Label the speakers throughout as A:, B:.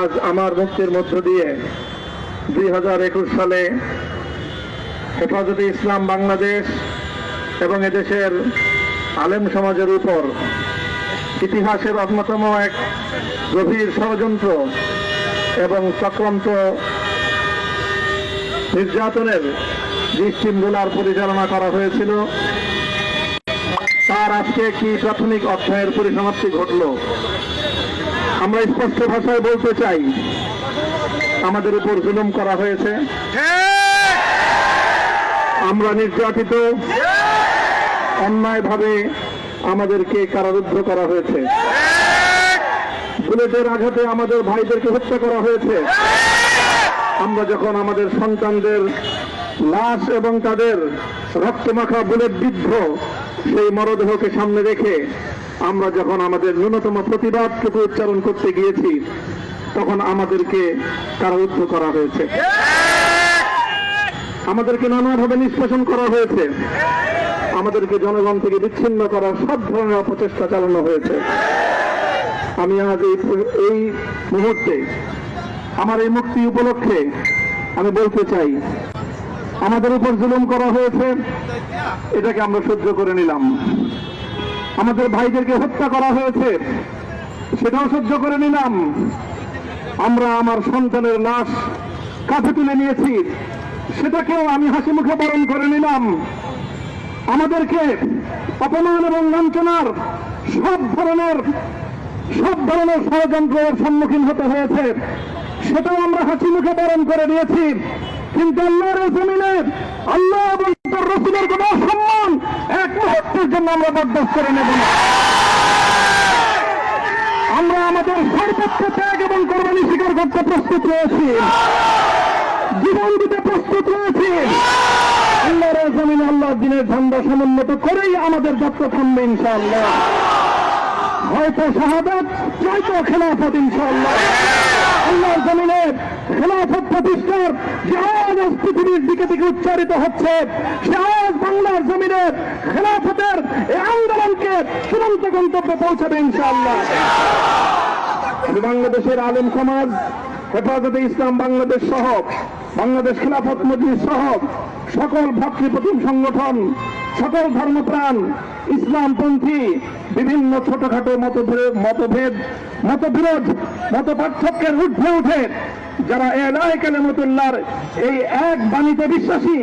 A: আজ আমার মুক্তির মধ্য দিয়ে 2021 সালে হেফাজতে ইসলাম বাংলাদেশ এবং এদেশের আলেম সমাজের উপর ইতিহাসের অন্যতম এক গভীর ষড়যন্ত্র এবং চক্রান্ত নির্যাতনের যে স্টিমগুলার পরিচালনা করা হয়েছিল তার আজকে একটি প্রাথমিক অধ্যায়ের পরিসমাপ্তি ঘটল। আমরা স্পষ্ট ভাষায় বলতে চাই, আমাদের উপর জুলুম করা হয়েছে, আমরা নির্যাতিত, অন্যায়ভাবে আমাদেরকে কারারুদ্ধ করা হয়েছে, বুলেটের আঘাতে আমাদের ভাইদেরকে হত্যা করা হয়েছে। আমরা যখন আমাদের সন্তানদের লাশ এবং তাদের রক্তমাখা বুলেট বিদ্ধ সেই মরদেহকে সামনে রেখে আমরা যখন আমাদের ন্যূনতম প্রতিবাদটুকু উচ্চারণ করতে গিয়েছি, তখন আমাদেরকে কারারুদ্ধ করা হয়েছে, আমাদেরকে নানাভাবে নিষ্পেষণ করা হয়েছে, আমাদেরকে জনগণ থেকে বিচ্ছিন্ন করার সব ধরনের অপচেষ্টা চালানো হয়েছে। আমি আজ এই মুহূর্তে আমার এই মুক্তি উপলক্ষে আমি বলতে চাই, আমাদের উপর জুলুম করা হয়েছে, এটাকে আমরা সহ্য করে নিলাম। আমাদের ভাইদেরকে হত্যা করা হয়েছে, সেটাও সহ্য করে নিলাম। আমরা আমার সন্তানের লাশ কাঁধে তুলে নিয়েছি, সেটাকেও আমি হাসি মুখে বরণ করে নিলাম। আমাদেরকে অপমান এবং লাঞ্ছনার সব ধরনের ষড়যন্ত্রের সম্মুখীন হতে হয়েছে, সেটাও আমরা হাসি মুখে বরণ করে নিয়েছি। কিন্তু আল্লাহর জমিনে আল্লাহ এবং তার রাসূলের কোন সম্মান এক মুহূর্তের জন্য আমরা বরদাস্ত করে নেব না। আমরা আমাদের সর্বোচ্চ ত্যাগ এবং কোরবানি স্বীকার করতে প্রস্তুত রয়েছি, জীবন দিতে প্রস্তুত রয়েছি। আল্লাহর জমিনে আল্লাহর দ্বীনের ঝান্ডা সমুন্নত করেই আমাদের যাত্রা থামবে ইনশাআল্লাহ। হয়তো শাহাদাত, নয়তো খেলাফত ইনশাআল্লাহ। আল্লাহর জমিনে খেলাফত প্রতিষ্ঠার যে আওয়াজ পৃথিবীর দিকে দিকে উচ্চারিত হচ্ছে, সে আওয়াজ বাংলার জমিনে খেলাফতের এই আন্দোলনকে চূড়ান্ত গন্তব্যে পৌঁছাবে ইনশাআল্লাহ। বাংলাদেশের আলেম সমাজ, হেফাজতে ইসলাম বাংলাদেশ সহ, বাংলাদেশ খেলাফত মজলিস সহ সকল ভ্রাতৃপ্রতিম সংগঠন, সকল ধর্মপ্রাণ, ইসলামপন্থী বিভিন্ন ছোটখাটো মতবিরোধ, মত পার্থক্যের ঊর্ধ্বে উঠে যারা এলাহি কালিমাতুল্লাহর এই এক বাণীতে বিশ্বাসী,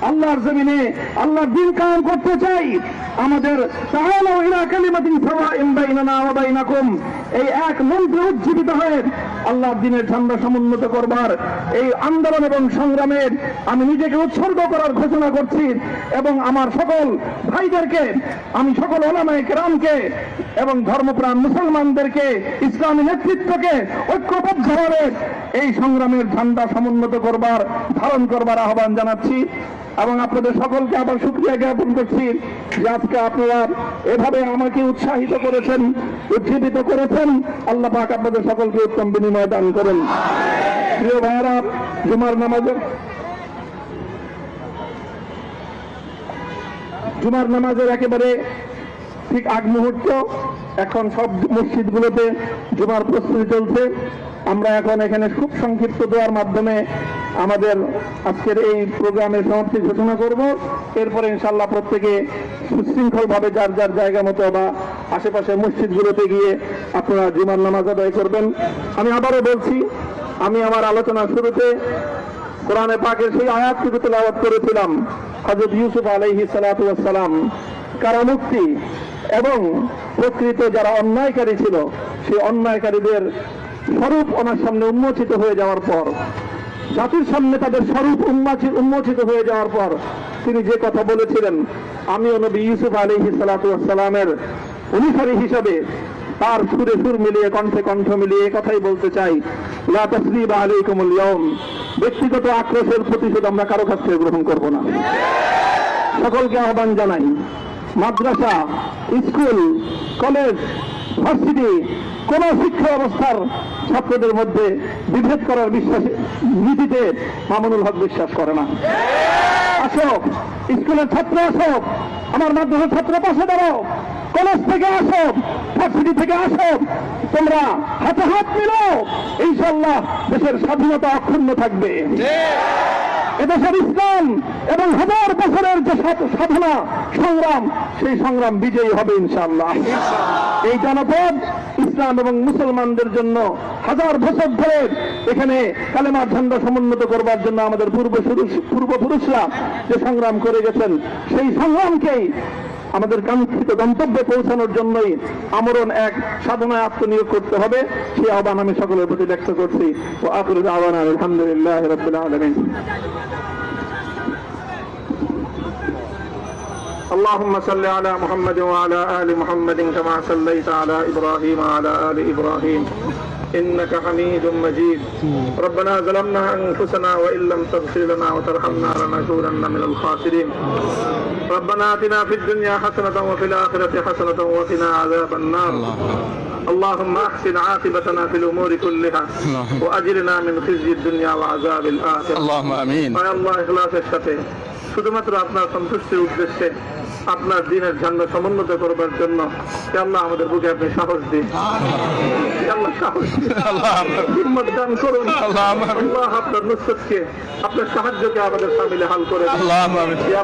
A: আল্লাহর জমিনে আল্লাহর দ্বীন কায়েম করতে চাই, আমাদের তাআলা ইলা কালিমাতিন সাওয়াইন বাইনানা ওয়া বাইনাকুম এই এক মন্ত্রে উজ্জীবিত হয়ে আল্লাহর দ্বীনের ঝান্ডা সমুন্নত করবার এই আন্দোলন এবং সংগ্রামে আমি নিজেকে উৎসর্গ করার ঘোষণা করছি। এবং আমার সকল ভাইদেরকে, আমি সকল উলামায়ে কেরামকে এবং ধর্মপ্রাণ মুসলমানদেরকে, ইসলামী নেতৃত্বকে ঐক্যবদ্ধভাবে এই সংগ্রামের ঝান্ডা সমুন্নত করবার, ধারণ করবার আহ্বান জানাচ্ছি। এবং আপনাদের সকলকে আবার শুকরিয়া জ্ঞাপন করছি যে আজকে আপনারা এভাবে আমাকে উৎসাহিত করেছেন, উজ্জীবিত করেছেন। আল্লাহ পাক আপনাদের সকলকে উত্তম বিনিময় দান করেন। প্রিয় ভাইয়েরা, জুমার নামাজের একেবারে ঠিক আগ মুহূর্ত, এখন সব মসজিদগুলোতে জুমার প্রস্তুতি চলছে। আমরা এখন এখানে খুব সংক্ষিপ্ত দোয়ার মাধ্যমে আমাদের আজকের এই প্রোগ্রামের সমাপ্তি ঘোষণা করব। এরপরে ইনশাআল্লাহ প্রত্যেকে সুশৃঙ্খলভাবে যার যার জায়গা মতো বা আশেপাশে মসজিদগুলোতে গিয়ে আপনারা জুমার নামাজ আদায় করবেন। আমি আবারও বলছি, আমি আমার আলোচনার শুরুতে কোরআনে পাকের সেই আয়াতটুকু তেলাওয়াত করেছিলাম, হযরত ইউসুফ আলাইহিস সালাতু ওয়াস সালাম কারামুক্তি এবং প্রকৃত যারা অন্যায়কারী ছিল সেই অন্যায়কারীদের স্বরূপ ওনার সামনে উন্মোচিত হয়ে যাওয়ার পর, জাতির সামনে তাদের স্বরূপ উন্মোচিত হয়ে যাওয়ার পর তিনি যে কথা বলেছিলেন, আমিও নবী ইউসুফ আলাইহিস সালাতু ওয়াস সালামের অনুসারী হিসাবে তার সুরে সুর মিলিয়ে, কণ্ঠে কণ্ঠ মিলিয়ে কথাই বলতে চাই, লা তাসরিবা আলাইকুমুল ইয়াউম, ব্যক্তিগত আক্রোশের প্রতিশোধ আমরা কারো কাছ থেকে গ্রহণ করব না। সকলকে আহ্বান জানাই, মাদ্রাসা, স্কুল, কলেজ, ভার্সিটি কোন শিক্ষা ব্যবস্থার ছাত্রদের মধ্যে বিভেদ করার নীতিতে মামুনুল হক বিশ্বাস করে না। আসো, স্কুলের ছাত্র আসো, আমার মাদ্রাসার ছাত্র পাশে দাঁড়াও, কলেজ থেকে আসো, ভার্সিটি থেকে আসো, তোমরা হাতে হাত মিলাও, ইনশাআল্লাহ দেশের স্বাধীনতা অক্ষুণ্ণ থাকবে। এদেশের ইসলাম এবং হাজার বছরের যে সাধনা সংগ্রাম, সেই সংগ্রাম বিজয়ী হবে ইনশাআল্লাহ। এই জনপদ ইসলাম এবং মুসলমানদের জন্য হাজার বছর ধরে এখানে কালেমার ঝান্ডা সমুন্নত করবার জন্য আমাদের পূর্বপুরুষরা যে সংগ্রাম করে গেছেন, সেই সংগ্রামকেই আমাদের কাঙ্ক্ষিত গন্তব্যে পৌঁছানোর জন্যই আমরণ এক সাধনায় আত্মনিয়োগ করতে হবে। সেই আহ্বান আমি সকলের প্রতি ব্যক্ত করছি। ও আখিরু দাওয়ানা আলহামদুলিল্লাহি রাব্বিল আলামিন। اللهم صل على محمد وعلى آل محمد كما صليت على إبراهيم وعلى آل إبراهيم إنك حميد مجيد. ربنا ظلمنا أنفسنا وإن لم تغفر لنا وترحمنا لنكونن من الخاسرين. ربنا آتنا في الدنيا حسنة وفي الآخرة حسنة وقنا عذاب النار. اللهم أحسن عاقبتنا في الأمور كلها وأجرنا من خزي الدنيا وعذاب الآخرة.
B: اللهم آمين.
A: يا الله إخلاصের সাথে শুধুমাত্র আপনার সন্তুষ্টির উদ্দেশ্যে আপনার দ্বীনের ঝান্ডা সমুন্নত করবার জন্য আল্লাহ আমাদের বুকে আপনি সাহস দিন। আল্লাহ সাহস দিন, হিম্মত দান করুন। আল্লাহ আপনার নুসরতকে, আপনার সাহায্যকে আমাদের সামিলে হাল করে দিন।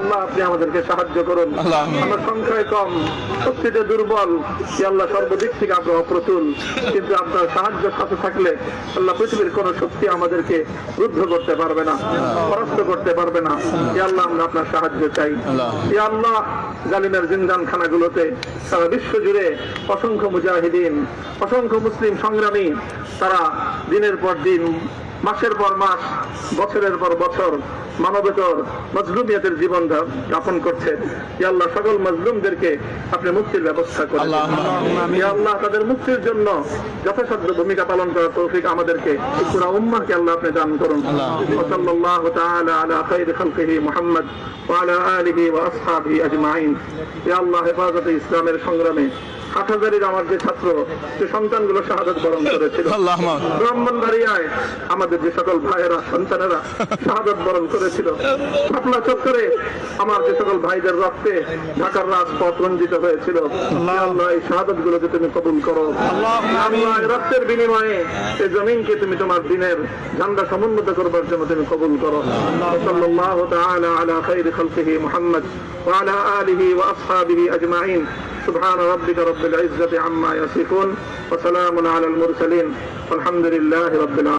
A: আল্লাহ আপনি আমাদেরকে সাহায্য করুন। আমরা সংখ্যায় কম, শক্তিতে দুর্বল, আল্লাহ সর্বদিক থেকে আমরা অপ্রতুল, কিন্তু আপনার সাহায্য সাথে থাকলে আল্লাহ পৃথিবীর কোন শক্তি আমাদেরকে রুদ্ধ করতে পারবে না, পরাস্ত করতে পারবে না। আল্লাহ আমরা আপনার সাহায্য চাই। আল্লাহ জালিমের জিন্দান খানাগুলোতে সারা বিশ্ব জুড়ে অসংখ্য মুজাহিদিন, অসংখ্য মুসলিম সংগ্রামী, তারা দিনের পর দিন, মাসের পর মাস, বছরের পর বছর মানবতার মজলুমিয়তের জীবন যাপন করছে। ইয়া আল্লাহ সকল মজলুমদেরকে আপনি মুক্তির ব্যবস্থা করেন। ইয়া আল্লাহ তাদের মুক্তির জন্য যথাসাধ্য ভূমিকা পালন করার তৌফিক আমাদেরকে, পুরা উম্মাহকে আল্লাহ আপনি দান করুন। সাল্লাল্লাহু তাআলা আলা খায়রি খালকিহি মুহাম্মদ ওয়া আলা আলিহি ওয়া আসহাবিহি আজমাইন। ইয়া আল্লাহ হেফাজতে ইসলামের সংগ্রামে হাটহাজারীর আমার যে ছাত্র, যে সন্তানগুলো শাহাদাত বরণ করেছিল, ব্রাহ্মণবাড়িয়ায় আমাদের যে সকল ভাইয়েরা, সন্তানেরা শাহাদাত বরণ করেছিল, শাপলা চত্বরে আমার যে সকল ভাইদের রক্তে ঢাকার রাজপথ রঞ্জিত হয়েছিল, আল্লাহ এই শাহাদাত গুলোকে তুমি কবুল করো। আল্লাহ রক্তের বিনিময়ে এই জমিনকে তুমি তোমার দিনের ঝান্ডা সমুন্নত করবার জন্য তুমি কবুল করো। সাল্লাল্লাহু তাআলা আলা খায়রি খালকিহি মুহাম্মদ ওয়া আলা আলিহি ওয়া আসহাবিহি আজমাইন। سبحان ربك رب العزة عما يصفون وسلام على المرسلين والحمد لله رب العالمين.